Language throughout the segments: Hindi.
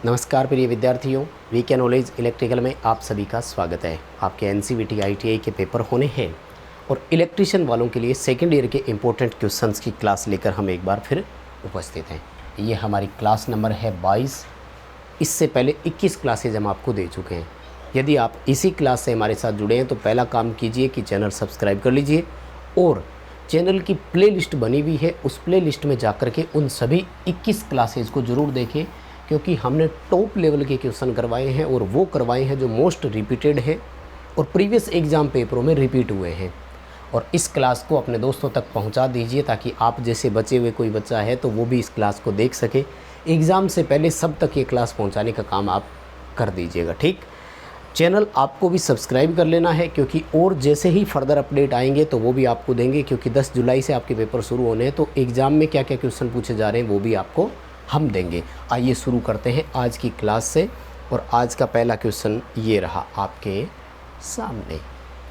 नमस्कार प्रिय विद्यार्थियों, वीके नॉलेज इलेक्ट्रिकल में आप सभी का स्वागत है। आपके एनसीवीटी आईटीआई के पेपर होने हैं और इलेक्ट्रिशियन वालों के लिए सेकेंड ईयर के इम्पोर्टेंट क्वेश्चंस की क्लास लेकर हम एक बार फिर उपस्थित हैं। ये हमारी क्लास नंबर है 22। इससे पहले 21 क्लासेज हम आपको दे चुके हैं। यदि आप इसी क्लास से हमारे साथ जुड़े हैं तो पहला काम कीजिए कि चैनल सब्सक्राइब कर लीजिए और चैनल की प्लेलिस्ट बनी हुई है, उस प्लेलिस्ट में जाकर के उन सभी 21 क्लासेज को ज़रूर देखें, क्योंकि हमने टॉप लेवल के क्वेश्चन करवाए हैं और वो करवाए हैं जो मोस्ट रिपीटेड है और प्रीवियस एग्ज़ाम पेपरों में रिपीट हुए हैं। और इस क्लास को अपने दोस्तों तक पहुंचा दीजिए ताकि आप जैसे बचे हुए कोई बच्चा है तो वो भी इस क्लास को देख सके। एग्ज़ाम से पहले सब तक ये क्लास पहुंचाने का काम आप कर दीजिएगा, ठीक। चैनल आपको भी सब्सक्राइब कर लेना है, क्योंकि और जैसे ही फर्दर अपडेट आएंगे तो वो भी आपको देंगे, क्योंकि 10 जुलाई से आपके पेपर शुरू होने हैं तो एग्ज़ाम में क्या क्या क्वेश्चन पूछे जा रहे हैं वो भी आपको हम देंगे। आइए शुरू करते हैं आज की क्लास से। और आज का पहला क्वेश्चन ये रहा आपके सामने।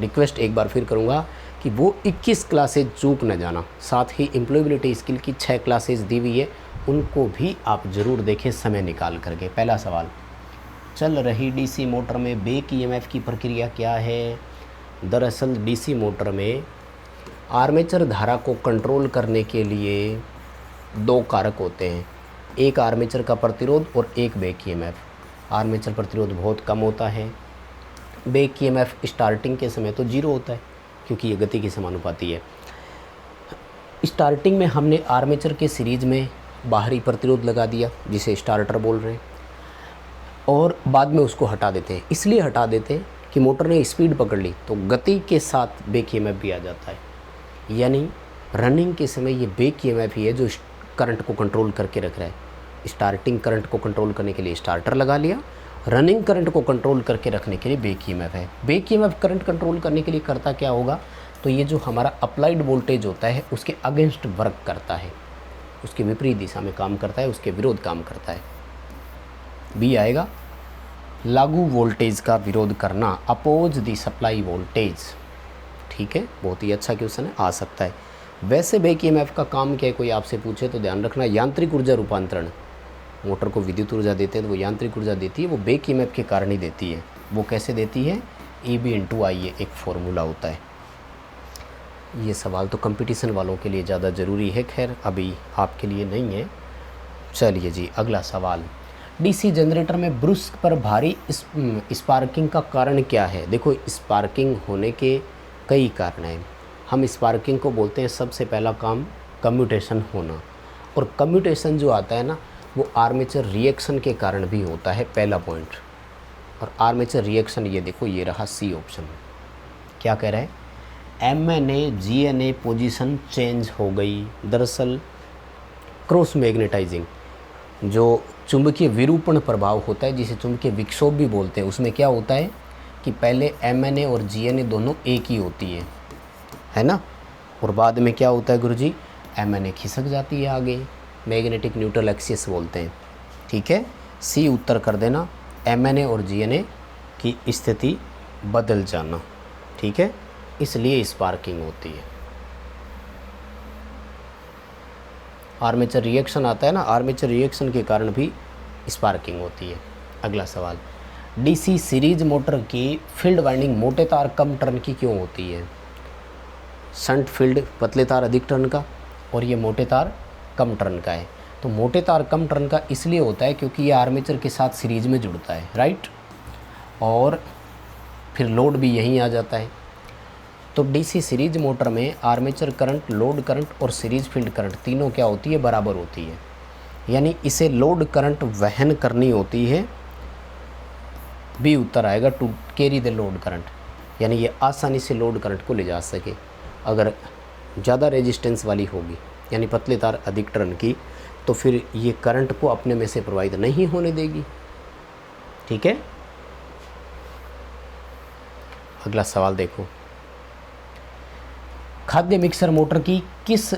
रिक्वेस्ट एक बार फिर करूँगा कि वो 21 क्लासेज चूक न जाना। साथ ही एम्प्लॉयबिलिटी स्किल की 6 क्लासेज दी हुई है, उनको भी आप ज़रूर देखें समय निकाल करके। पहला सवाल, चल रही डीसी मोटर में बैक ईएमएफ की प्रक्रिया क्या है? दरअसल डीसी मोटर में आर्मेचर धारा को कंट्रोल करने के लिए 2 कारक होते हैं, एक आर्मेचर का प्रतिरोध और एक बैक ईएमएफ। आर्मेचर प्रतिरोध बहुत कम होता है, बैक ईएमएफ स्टार्टिंग के समय तो 0 होता है, क्योंकि ये गति की समानुपाती है। स्टार्टिंग में हमने आर्मेचर के सीरीज में बाहरी प्रतिरोध लगा दिया, जिसे स्टार्टर बोल रहे हैं, और बाद में उसको हटा देते हैं। इसलिए हटा देते हैं कि मोटर ने स्पीड पकड़ ली तो गति के साथ बैक ईएमएफ भी आ जाता है। यानी रनिंग के समय ये बैक ईएमएफ ही है जो करंट को कंट्रोल करके रख रहा है। स्टार्टिंग करंट को कंट्रोल करने के लिए स्टार्टर लगा लिया, रनिंग करंट को कंट्रोल करके रखने के लिए बैक ईएमएफ है। बैक ईएमएफ करंट कंट्रोल करने के लिए करता क्या होगा, तो ये जो हमारा अप्लाइड वोल्टेज होता है उसके अगेंस्ट वर्क करता है, उसके विपरीत दिशा में काम करता है, उसके विरोध काम करता है। बी आएगा, लागू वोल्टेज का विरोध करना, अपोज द सप्लाई वोल्टेज। ठीक है, बहुत ही अच्छा क्वेश्चन है, आ सकता है। वैसे बैक ईएमएफ का काम क्या है, कोई आपसे पूछे तो ध्यान रखना, यांत्रिक ऊर्जा रूपांतरण। मोटर को विद्युत ऊर्जा देते हैं तो वो यांत्रिक ऊर्जा देती है, वो बैक ईएमएफ के कारण ही देती है। वो कैसे देती है? EB/IA एक फॉर्मूला होता है। ये सवाल तो कंपटीशन वालों के लिए ज़्यादा ज़रूरी है, खैर अभी आपके लिए नहीं है। चलिए जी, अगला सवाल, डीसी जनरेटर में ब्रुश पर भारी स्पार्किंग का कारण क्या है? देखो, स्पार्किंग होने के कई कारण हैं। हम स्पार्किंग को बोलते हैं सबसे पहला काम कम्यूटेशन होना, और कम्यूटेशन जो आता है ना वो आर्मेचर रिएक्शन के कारण भी होता है, पहला पॉइंट। और आर्मेचर रिएक्शन ये देखो, ये रहा सी ऑप्शन। क्या कह रहा है? MNA GNA पोजीशन चेंज हो गई। दरअसल क्रॉस मैग्नेटाइजिंग, जो चुंबकीय विरूपण प्रभाव होता है, जिसे चुंबकीय विक्षोभ भी बोलते हैं, उसमें क्या होता है कि पहले MNA और GNA दोनों एक ही होती है ना, और बाद में क्या होता है गुरुजी, MNA खिसक जाती है आगे, मैग्नेटिक न्यूट्रल एक्सिस बोलते हैं। ठीक है, सी उत्तर कर देना, MNA और GNA की स्थिति बदल जाना। ठीक है, इसलिए स्पार्किंग होती है। आर्मेचर रिएक्शन आता है ना, आर्मेचर रिएक्शन के कारण भी स्पार्किंग होती है। अगला सवाल, डीसी सीरीज मोटर की फील्ड वाइंडिंग मोटे तार कम टर्न की क्यों होती है? शंट फील्ड पतले तार अधिक टर्न का, और ये मोटे तार कम टर्न का है। तो मोटे तार कम टर्न का इसलिए होता है क्योंकि ये आर्मेचर के साथ सीरीज में जुड़ता है, राइट, और फिर लोड भी यहीं आ जाता है। तो डीसी सीरीज मोटर में आर्मेचर करंट, लोड करंट और सीरीज फील्ड करंट तीनों क्या होती है? बराबर होती है। यानी इसे लोड करंट वहन करनी होती है। बी उत्तर आएगा, to carry the load current, यानी ये आसानी से लोड करंट को ले जा सके। अगर ज़्यादा रेजिस्टेंस वाली होगी, यानी पतले तार अधिक टर्न की, तो फिर ये करंट को अपने में से प्रवाहित नहीं होने देगी। ठीक है, अगला सवाल देखो, खाद्य मिक्सर मोटर की किस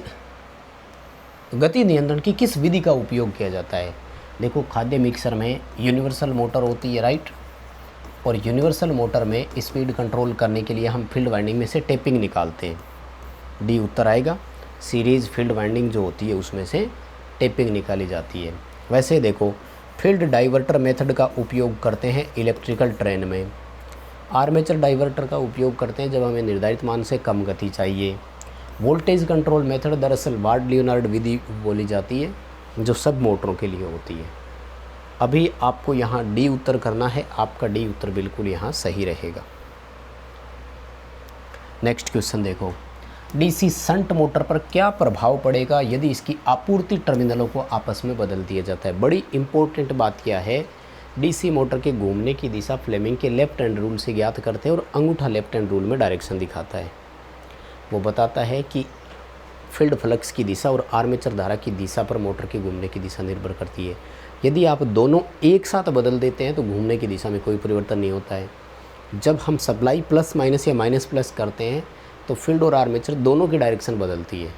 गति नियंत्रण की किस विधि का उपयोग किया जाता है? देखो, खाद्य मिक्सर में यूनिवर्सल मोटर होती है, राइट, और यूनिवर्सल मोटर में स्पीड कंट्रोल करने के लिए हम फील्ड वाइंडिंग में से टेपिंग निकालते हैं। डी उत्तर आएगा, सीरीज फील्ड वाइंडिंग जो होती है उसमें से टेपिंग निकाली जाती है। वैसे देखो, फील्ड डाइवर्टर मेथड का उपयोग करते हैं इलेक्ट्रिकल ट्रेन में। आर्मेचर डाइवर्टर का उपयोग करते हैं जब हमें निर्धारित मान से कम गति चाहिए। वोल्टेज कंट्रोल मेथड दरअसल वार्ड लियोनार्ड विधि बोली जाती है जो सब मोटरों के लिए होती है। अभी आपको यहाँ डी उत्तर करना है, आपका डी उत्तर बिल्कुल यहाँ सही रहेगा। नेक्स्ट क्वेश्चन देखो, डीसी शंट मोटर पर क्या प्रभाव पड़ेगा यदि इसकी आपूर्ति टर्मिनलों को आपस में बदल दिया जाता है। बड़ी इंपॉर्टेंट बात क्या है, डीसी मोटर के घूमने की दिशा फ्लेमिंग के लेफ्ट हैंड रूल से ज्ञात करते हैं और अंगूठा लेफ्ट हैंड रूल में डायरेक्शन दिखाता है। वो बताता है कि फील्ड फ्लक्स की दिशा और आर्मेचर धारा की दिशा पर मोटर के घूमने की दिशा निर्भर करती है। यदि आप दोनों एक साथ बदल देते हैं तो घूमने की दिशा में कोई परिवर्तन नहीं होता है। जब हम सप्लाई प्लस माइनस या माइनस प्लस करते हैं तो फील्ड और आर्मेचर दोनों की डायरेक्शन बदलती है,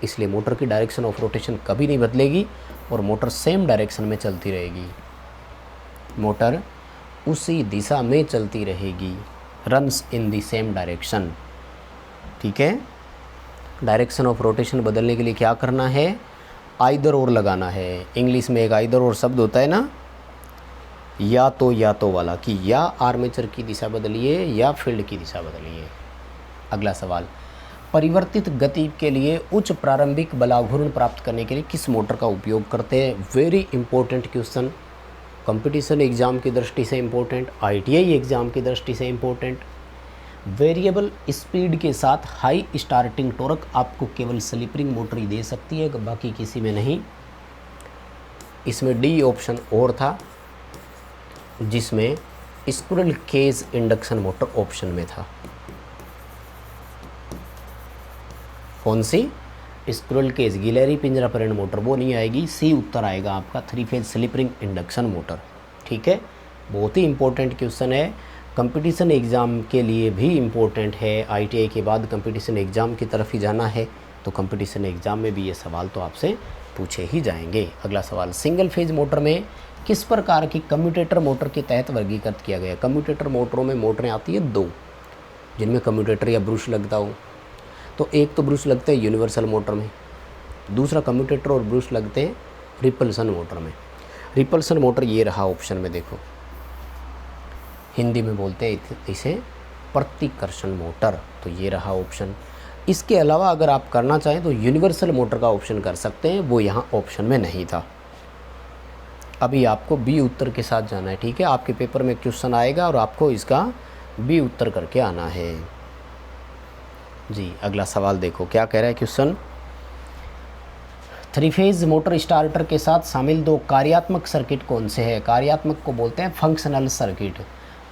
इसलिए मोटर की डायरेक्शन ऑफ रोटेशन कभी नहीं बदलेगी और मोटर सेम डायरेक्शन में चलती रहेगी। मोटर उसी दिशा में चलती रहेगी, runs in the same direction. ठीक है, डायरेक्शन ऑफ रोटेशन बदलने के लिए क्या करना है, आइदर और लगाना है। इंग्लिश में एक आइदर और शब्द होता है ना, या तो वाला, कि या आर्मेचर की दिशा बदलिए या फील्ड की दिशा बदलिए। अगला सवाल, परिवर्तित गति के लिए उच्च प्रारंभिक बलाघूर्ण प्राप्त करने के लिए किस मोटर का उपयोग करते हैं। Very important question, competition exam की दृष्टि से इम्पोर्टेंट, ITI एग्ज़ाम की दृष्टि से इम्पोर्टेंट। वेरिएबल स्पीड के साथ हाई स्टार्टिंग टॉर्क आपको केवल स्लिप-रिंग मोटर ही दे सकती है, बाकी किसी में नहीं। इसमें डी ऑप्शन और था जिसमें squirrel cage induction motor option में था। कौन सी, स्क्विरल केज गिलहरी पिंजरा परिण मोटर, वो नहीं आएगी। सी उत्तर आएगा आपका, 3 phase slip ring induction motor. ठीक है, बहुत ही इंपॉर्टेंट क्वेश्चन है, कंपटीशन एग्ज़ाम के लिए भी इम्पोर्टेंट है। ITI के बाद कंपटीशन एग्ज़ाम की तरफ ही जाना है तो कंपटीशन एग्ज़ाम में भी ये सवाल तो आपसे पूछे ही जाएंगे। अगला सवाल, सिंगल फेज मोटर में किस प्रकार की कम्यूटेटर मोटर के तहत वर्गीकृत किया गया। कम्यूटेटर मोटरों में मोटरें आती है दो, जिनमें कम्यूटेटर या ब्रूश लगता हो। तो एक तो ब्रूश लगते हैं यूनिवर्सल मोटर में, दूसरा कम्यूटेटर और ब्रूश लगते हैं रिपल्सन मोटर में। रिपल्सन मोटर ये रहा ऑप्शन में, देखो हिंदी में बोलते हैं इसे प्रतिकर्षण मोटर, तो ये रहा ऑप्शन। इसके अलावा अगर आप करना चाहें तो यूनिवर्सल मोटर का ऑप्शन कर सकते हैं, वो यहाँ ऑप्शन में नहीं था। अभी आपको बी उत्तर के साथ जाना है। ठीक है, आपके पेपर में क्वेश्चन आएगा और आपको इसका बी उत्तर करके आना है जी। अगला सवाल देखो क्या कह रहा है क्वेश्चन, 3 फेज मोटर स्टार्टर के साथ शामिल दो कार्यात्मक सर्किट कौन से हैं। कार्यात्मक को बोलते हैं फंक्शनल सर्किट।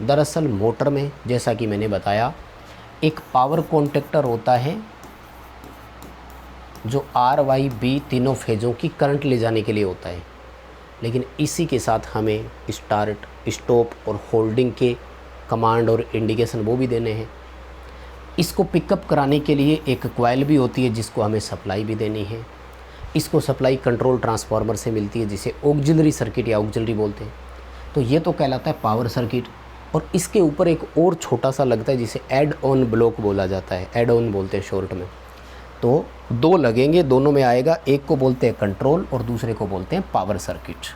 दरअसल मोटर में जैसा कि मैंने बताया एक पावर कॉन्टेक्टर होता है जो RYB तीनों फेजों की करंट ले जाने के लिए होता है, लेकिन इसी के साथ हमें स्टार्ट, स्टॉप और होल्डिंग के कमांड और इंडिकेशन वो भी देने हैं। इसको पिकअप कराने के लिए एक कॉइल भी होती है जिसको हमें सप्लाई भी देनी है। इसको सप्लाई कंट्रोल ट्रांसफार्मर से मिलती है जिसे ऑक्सिलरी सर्किट या ऑक्सिलरी बोलते हैं। तो ये तो कहलाता है पावर सर्किट, और इसके ऊपर एक और छोटा सा लगता है जिसे एड ऑन ब्लॉक बोला जाता है, एड ऑन बोलते हैं शॉर्ट में। तो दो लगेंगे, दोनों में आएगा, एक को बोलते हैं कंट्रोल और दूसरे को बोलते हैं पावर सर्किट।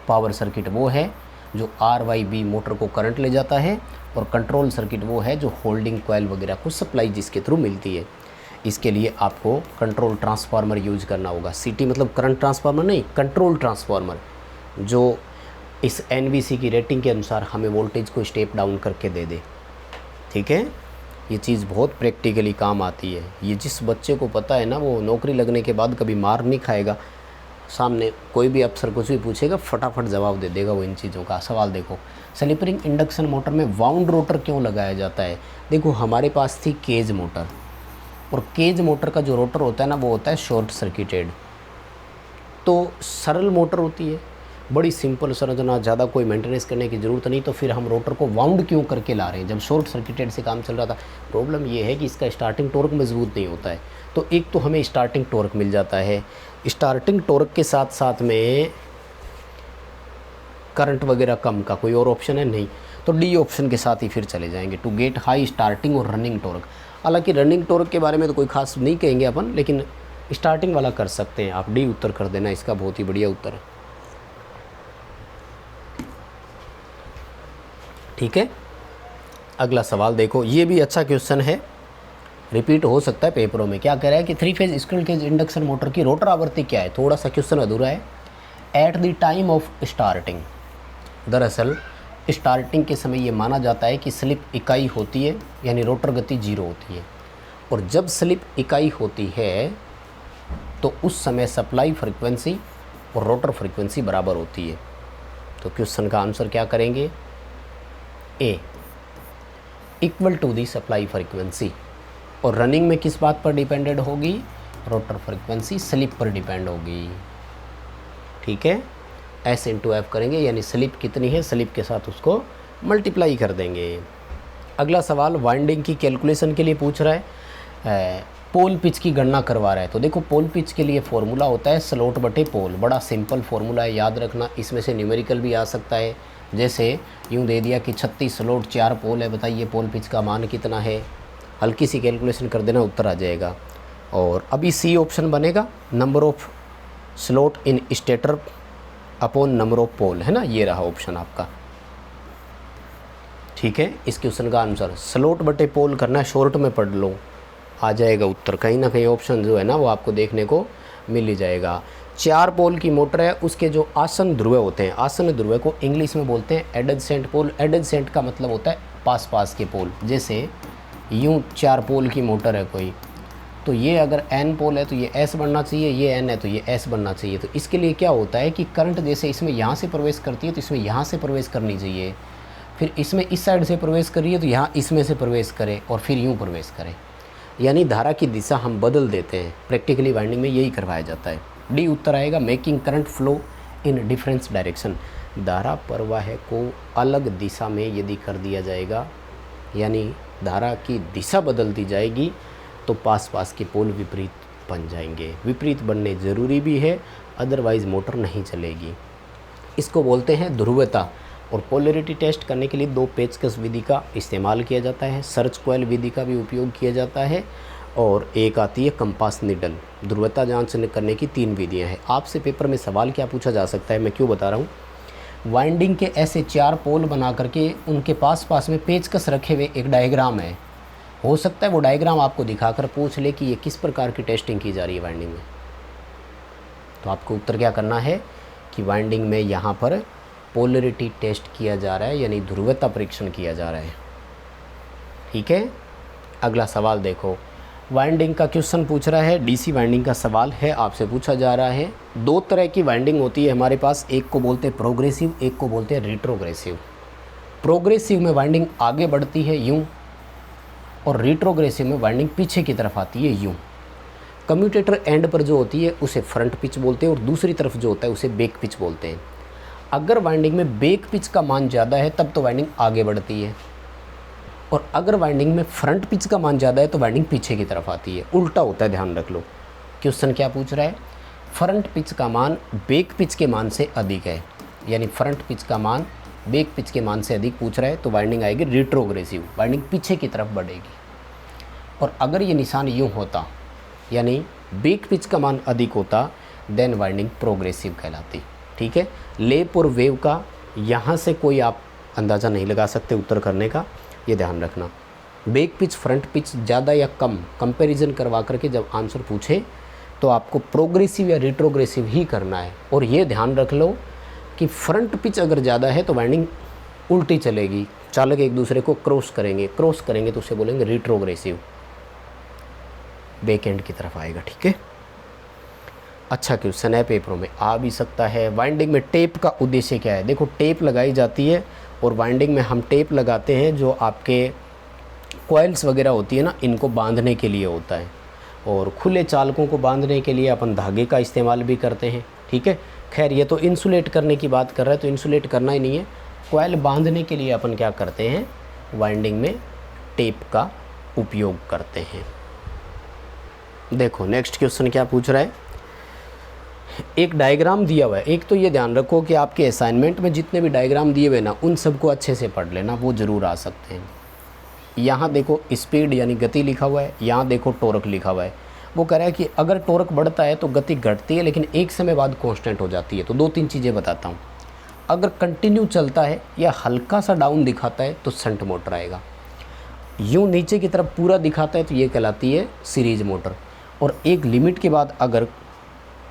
पावर सर्किट वो है जो RYB मोटर को करंट ले जाता है, और कंट्रोल सर्किट वो है जो होल्डिंग कॉइल वगैरह को सप्लाई जिसके थ्रू मिलती है। इसके लिए आपको कंट्रोल ट्रांसफार्मर यूज करना होगा। CT मतलब करंट ट्रांसफार्मर नहीं, कंट्रोल ट्रांसफार्मर, जो इस NVC की रेटिंग के अनुसार हमें वोल्टेज को स्टेप डाउन करके दे दे। ठीक है, ये चीज़ बहुत प्रैक्टिकली काम आती है। ये जिस बच्चे को पता है ना, वो नौकरी लगने के बाद कभी मार नहीं खाएगा। सामने कोई भी अफसर कुछ भी पूछेगा फटाफट जवाब दे देगा वो इन चीज़ों का। सवाल देखो, स्लिप रिंग इंडक्शन मोटर में वाउंड रोटर क्यों लगाया जाता है। देखो हमारे पास थी केज मोटर, और केज मोटर का जो रोटर होता है ना वो होता है शॉर्ट सर्किटेड। तो सरल मोटर होती है, बड़ी सिंपल संरचना, ज़्यादा कोई मेंटेनेंस करने की ज़रूरत नहीं। तो फिर हम रोटर को वाउंड क्यों करके ला रहे हैं जब शॉर्ट सर्किटेड से काम चल रहा था। प्रॉब्लम ये है कि इसका स्टार्टिंग टॉर्क मजबूत नहीं होता है। तो एक तो हमें स्टार्टिंग टॉर्क मिल जाता है, स्टार्टिंग टॉर्क के साथ साथ में करंट वगैरह कम का कोई और ऑप्शन है नहीं, तो डी ऑप्शन के साथ ही फिर चले जाएंगे, टू गेट हाई स्टार्टिंग और रनिंग टॉर्क। हालांकि रनिंग टॉर्क के बारे में तो कोई खास नहीं कहेंगे अपन, लेकिन स्टार्टिंग वाला कर सकते हैं। आप डी उत्तर कर देना, इसका बहुत ही बढ़िया उत्तर है। ठीक है। अगला सवाल देखो, ये भी अच्छा क्वेश्चन है, रिपीट हो सकता है पेपरों में। क्या कह रहा है कि 3 phase squirrel cage induction motor की रोटर आवृत्ति क्या है। थोड़ा सा क्वेश्चन अधूरा है। At the time of starting, दरअसल स्टार्टिंग के समय ये माना जाता है कि स्लिप इकाई होती है, यानी रोटर गति 0 होती है। और जब स्लिप इकाई होती है तो उस समय सप्लाई फ्रीक्वेंसी और रोटर फ्रीक्वेंसी बराबर होती है। तो क्वेश्चन का आंसर क्या करेंगे, A equal to the supply frequency. और रनिंग में किस बात पर डिपेंडेड होगी, रोटर फ्रीक्वेंसी स्लिप पर डिपेंड होगी। ठीक है, एस इंटू एफ करेंगे, यानी स्लिप कितनी है, स्लिप के साथ उसको मल्टीप्लाई कर देंगे। अगला सवाल वाइंडिंग की कैलकुलेशन के लिए पूछ रहा है, पोल पिच की गणना करवा रहा है। तो देखो पोल पिच के लिए फॉर्मूला होता है स्लॉट बटे पोल, बड़ा सिंपल फॉर्मूला है, याद रखना। इसमें से न्यूमेरिकल भी आ सकता है, जैसे यूँ दे दिया कि 36 स्लॉट 4 पोल है, बताइए पोल पिच का मान कितना है। हल्की सी कैलकुलेशन कर देना, उत्तर आ जाएगा। और अभी सी ऑप्शन बनेगा, number of slot in stator upon number of pole, है ना, ये रहा ऑप्शन आपका। ठीक है, इस क्वेश्चन का आंसर स्लॉट बटे पोल करना है, शॉर्ट में पढ़ लो, आ जाएगा उत्तर। कहीं ना कहीं ऑप्शन जो है ना वो आपको देखने को मिल ही जाएगा। 4 पोल की मोटर है, उसके जो आसन ध्रुव होते हैं, आसन ध्रुव को इंग्लिश में बोलते हैं एडजेसेंट पोल। एडजेसेंट का मतलब होता है पास पास के पोल। जैसे यूँ 4 पोल की मोटर है कोई, तो ये अगर एन पोल है तो ये एस बनना चाहिए, ये एन है तो ये एस बनना चाहिए। तो इसके लिए क्या होता है कि करंट जैसे इसमें यहाँ से प्रवेश करती है तो इसमें यहाँ से प्रवेश करनी चाहिए, फिर इसमें इस साइड से प्रवेश कर रही है तो यहाँ इसमें से प्रवेश करे और फिर यूँ प्रवेश करे, यानी धारा की दिशा हम बदल देते हैं। प्रैक्टिकली वाइंडिंग में यही करवाया जाता है। डी उत्तर आएगा, making current flow in difference direction. धारा प्रवाह को अलग दिशा में यदि कर दिया जाएगा, यानी धारा की दिशा बदल दी जाएगी, तो पास पास के पोल विपरीत बन जाएंगे। विपरीत बनने ज़रूरी भी है, अदरवाइज़ मोटर नहीं चलेगी। इसको बोलते हैं ध्रुवता। और पोलैरिटी टेस्ट करने के लिए 2 पेचकस विधि का इस्तेमाल किया जाता है, सर्च कॉइल विधि का भी उपयोग किया जाता है, और एक आती है कंपास निडल। ध्रुवता जांच करने की 3 विधियां हैं। आपसे पेपर में सवाल क्या पूछा जा सकता है, मैं क्यों बता रहा हूँ। वाइंडिंग के ऐसे 4 पोल बना करके उनके पास पास में पेचकस रखे हुए एक डायग्राम है, हो सकता है वो डायग्राम आपको दिखाकर पूछ ले कि ये किस प्रकार की टेस्टिंग की जा रही है वाइंडिंग में। तो आपको उत्तर क्या करना है कि वाइंडिंग में यहाँ पर पोलैरिटी टेस्ट किया जा रहा है, यानी ध्रुवता परीक्षण किया जा रहा है। ठीक है, अगला सवाल देखो, वाइंडिंग का क्वेश्चन पूछ रहा है, डीसी वाइंडिंग का सवाल है, आपसे पूछा जा रहा है। 2 तरह की वाइंडिंग होती है हमारे पास, एक को बोलते हैं प्रोग्रेसिव, एक को बोलते हैं रिट्रोग्रेसिव। प्रोग्रेसिव में वाइंडिंग आगे बढ़ती है यूँ, और रिट्रोग्रेसिव में वाइंडिंग पीछे की तरफ आती है यूँ। कम्यूटेटर एंड पर जो होती है उसे फ्रंट पिच बोलते हैं, और दूसरी तरफ जो होता है उसे बैक पिच बोलते हैं। अगर वाइंडिंग में बैक पिच का मान ज़्यादा है तब तो वाइंडिंग आगे बढ़ती है, और अगर वाइंडिंग में फ्रंट पिच का मान ज़्यादा है तो वाइंडिंग पीछे की तरफ आती है। उल्टा होता है, ध्यान रख लो। क्वेश्चन क्या पूछ रहा है, फ्रंट पिच का मान बैक पिच के मान से अधिक है, यानी फ्रंट पिच का मान बैक पिच के मान से अधिक पूछ रहा है, तो वाइंडिंग आएगी रिट्रोग्रेसिव, वाइंडिंग पीछे की तरफ बढ़ेगी। और अगर ये निशान यूँ होता, यानी बैक पिच का मान अधिक होता, देन वाइंडिंग प्रोग्रेसिव कहलाती। ठीक है, लेप और वेव का यहाँ से कोई आप अंदाज़ा नहीं लगा सकते उत्तर करने का, ये ध्यान रखना। बैक पिच फ्रंट पिच ज़्यादा या कम कंपैरिजन करवा करके जब आंसर पूछे तो आपको प्रोग्रेसिव या रिट्रोग्रेसिव ही करना है। और ये ध्यान रख लो कि फ्रंट पिच अगर ज़्यादा है तो वाइंडिंग उल्टी चलेगी, चालक एक दूसरे को क्रॉस करेंगे तो उसे बोलेंगे रिट्रोग्रेसिव, बैक एंड की तरफ आएगा। ठीक है, अच्छा क्वेश्चन है, पेपरों में आ भी सकता है। वाइंडिंग में टेप का उद्देश्य क्या है। देखो टेप लगाई जाती है, और वाइंडिंग में हम टेप लगाते हैं जो आपके कॉइल्स वगैरह होती है ना, इनको बांधने के लिए होता है, और खुले चालकों को बांधने के लिए अपन धागे का इस्तेमाल भी करते हैं। ठीक है, खैर ये तो इंसुलेट करने की बात कर रहा है, तो इंसुलेट करना ही नहीं है, कॉइल बांधने के लिए अपन क्या करते हैं, वाइंडिंग में टेप का उपयोग करते हैं। देखो नेक्स्ट क्वेश्चन क्या पूछ रहा है, एक डायग्राम दिया हुआ है। एक तो ये ध्यान रखो कि आपके असाइनमेंट में जितने भी डायग्राम दिए हुए ना, उन सबको अच्छे से पढ़ लेना, वो ज़रूर आ सकते हैं। यहाँ देखो स्पीड यानी गति लिखा हुआ है, यहाँ देखो टॉर्क लिखा हुआ है। वो कह रहा है कि अगर टॉर्क बढ़ता है तो गति घटती है, लेकिन एक समय बाद कांस्टेंट हो जाती है। तो 2-3 चीज़ें बताता हूँ। अगर कंटिन्यू चलता है या हल्का सा डाउन दिखाता है तो शंट मोटर आएगा। यूँ नीचे की तरफ पूरा दिखाता है तो ये कहलाती है सीरीज मोटर। और एक लिमिट के बाद अगर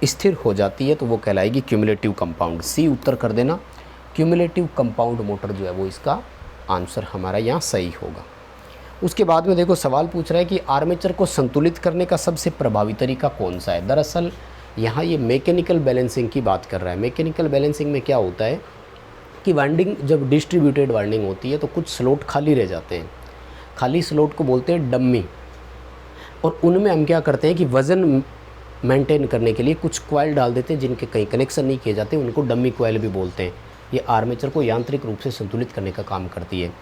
स्थिर हो जाती है तो वो कहलाएगी क्यूमुलेटिव कंपाउंड। सी उत्तर कर देना, क्यूमुलेटिव कंपाउंड मोटर जो है वो इसका आंसर हमारा यहाँ सही होगा। उसके बाद में देखो सवाल पूछ रहा है कि आर्मेचर को संतुलित करने का सबसे प्रभावी तरीका कौन सा है। दरअसल यहाँ ये मैकेनिकल बैलेंसिंग की बात कर रहा है। मैकेनिकल बैलेंसिंग में क्या होता है कि वाइंडिंग जब डिस्ट्रीब्यूटेड वाइंडिंग होती है तो कुछ स्लॉट खाली रह जाते हैं। खाली स्लॉट को बोलते हैं डम्मी। और उनमें हम क्या करते हैं कि वज़न मेंटेन करने के लिए कुछ कॉइल डाल देते हैं जिनके कहीं कनेक्शन नहीं किए जाते, उनको डम्मी कॉइल भी बोलते हैं। ये आर्मेचर को यांत्रिक रूप से संतुलित करने का काम करती है।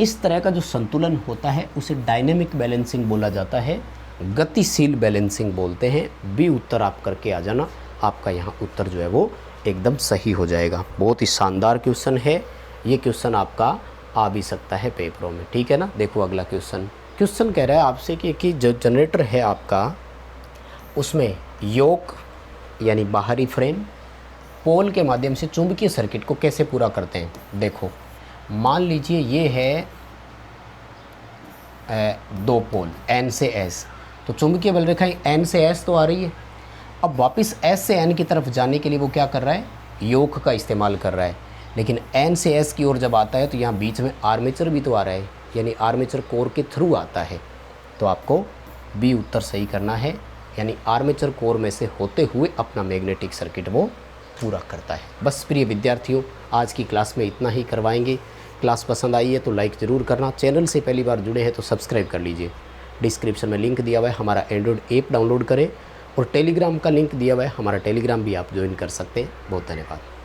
इस तरह का जो संतुलन होता है उसे डायनेमिक बैलेंसिंग बोला जाता है, गतिशील बैलेंसिंग बोलते हैं। बी उत्तर आप करके आ जाना, आपका यहाँ उत्तर जो है वो एकदम सही हो जाएगा। बहुत ही शानदार क्वेश्चन है, ये क्वेश्चन आपका आ भी सकता है पेपरों में, ठीक है ना। देखो अगला क्वेश्चन कह रहा है आपसे कि जो जनरेटर है आपका उसमें योक यानी बाहरी फ्रेम पोल के माध्यम से चुंबकीय सर्किट को कैसे पूरा करते हैं। देखो मान लीजिए ये है 2 पोल N से S, तो चुंबकीय बल रेखा N से S तो आ रही है। अब वापस S से N की तरफ जाने के लिए वो क्या कर रहा है, योक का इस्तेमाल कर रहा है। लेकिन N से S की ओर जब आता है तो यहाँ बीच में आर्मेचर भी तो आ रहा है, यानी आर्मेचर कोर के थ्रू आता है। तो आपको बी उत्तर सही करना है, यानी आर्मेचर कोर में से होते हुए अपना मैग्नेटिक सर्किट वो पूरा करता है। बस प्रिय विद्यार्थियों, आज की क्लास में इतना ही करवाएंगे। क्लास पसंद आई है तो लाइक ज़रूर करना, चैनल से पहली बार जुड़े हैं तो सब्सक्राइब कर लीजिए। डिस्क्रिप्शन में लिंक दिया हुआ है, हमारा एंड्रॉयड ऐप डाउनलोड करें और टेलीग्राम का लिंक दिया हुआ है, हमारा टेलीग्राम भी आप ज्वाइन कर सकते हैं। बहुत धन्यवाद।